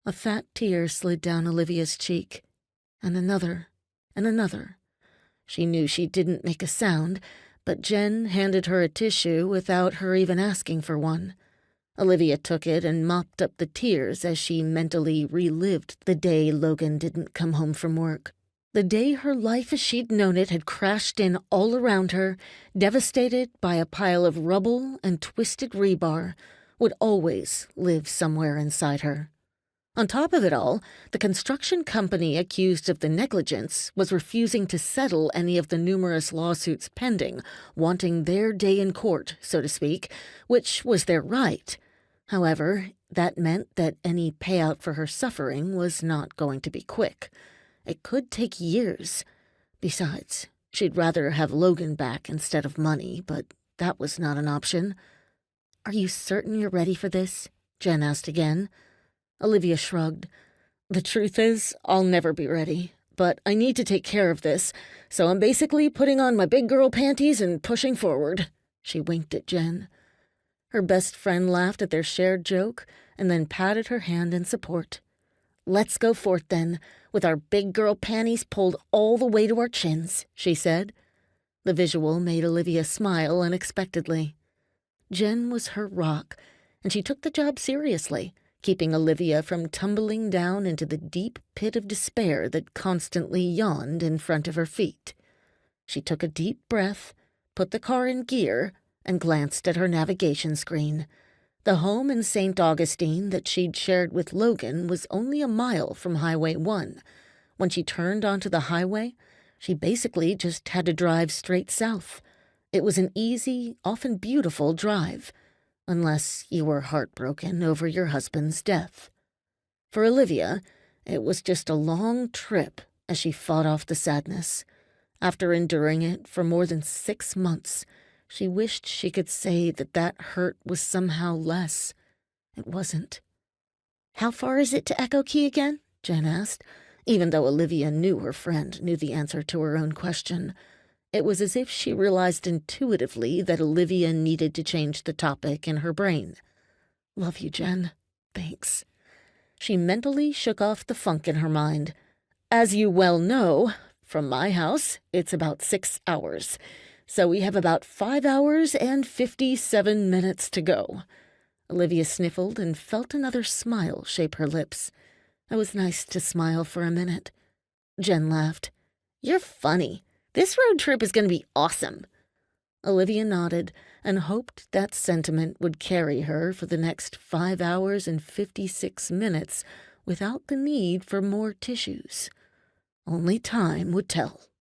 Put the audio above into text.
A fat tear slid down Olivia's cheek, and another, and another. She knew she didn't make a sound, but Jen handed her a tissue without her even asking for one. Olivia took it and mopped up the tears as she mentally relived the day Logan didn't come home from work. The day her life as she'd known it had crashed in all around her, devastated by a pile of rubble and twisted rebar, would always live somewhere inside her. On top of it all, the construction company accused of the negligence was refusing to settle any of the numerous lawsuits pending, wanting their day in court, so to speak, which was their right. However, that meant that any payout for her suffering was not going to be quick. It could take years. Besides, she'd rather have Logan back instead of money, but that was not an option. "Are you certain you're ready for this?" Jen asked again. Olivia shrugged. "The truth is, I'll never be ready, but I need to take care of this, so I'm basically putting on my big girl panties and pushing forward." She winked at Jen. Her best friend laughed at their shared joke and then patted her hand in support. "Let's go forth then, with our big girl panties pulled all the way to our chins," she said. The visual made Olivia smile unexpectedly. Jen was her rock, and she took the job seriously, keeping Olivia from tumbling down into the deep pit of despair that constantly yawned in front of her feet. She took a deep breath, put the car in gear, and glanced at her navigation screen. The home in St. Augustine that she'd shared with Logan was only a mile from Highway 1. When she turned onto the highway, she basically just had to drive straight south. It was an easy, often beautiful drive, unless you were heartbroken over your husband's death. For Olivia, it was just a long trip as she fought off the sadness. After enduring it for more than 6 months, she wished she could say that hurt was somehow less. It wasn't. "How far is it to Echo Key again?" Jen asked, even though Olivia knew her friend knew the answer to her own question. It was as if she realized intuitively that Olivia needed to change the topic in her brain. "Love you, Jen. Thanks." She mentally shook off the funk in her mind. "As you well know, from my house, it's about 6 hours. So we have about 5 hours and 57 minutes to go." Olivia sniffled and felt another smile shape her lips. It was nice to smile for a minute. Jen laughed. "You're funny. This road trip is going to be awesome." Olivia nodded and hoped that sentiment would carry her for the next 5 hours and 56 minutes without the need for more tissues. Only time would tell.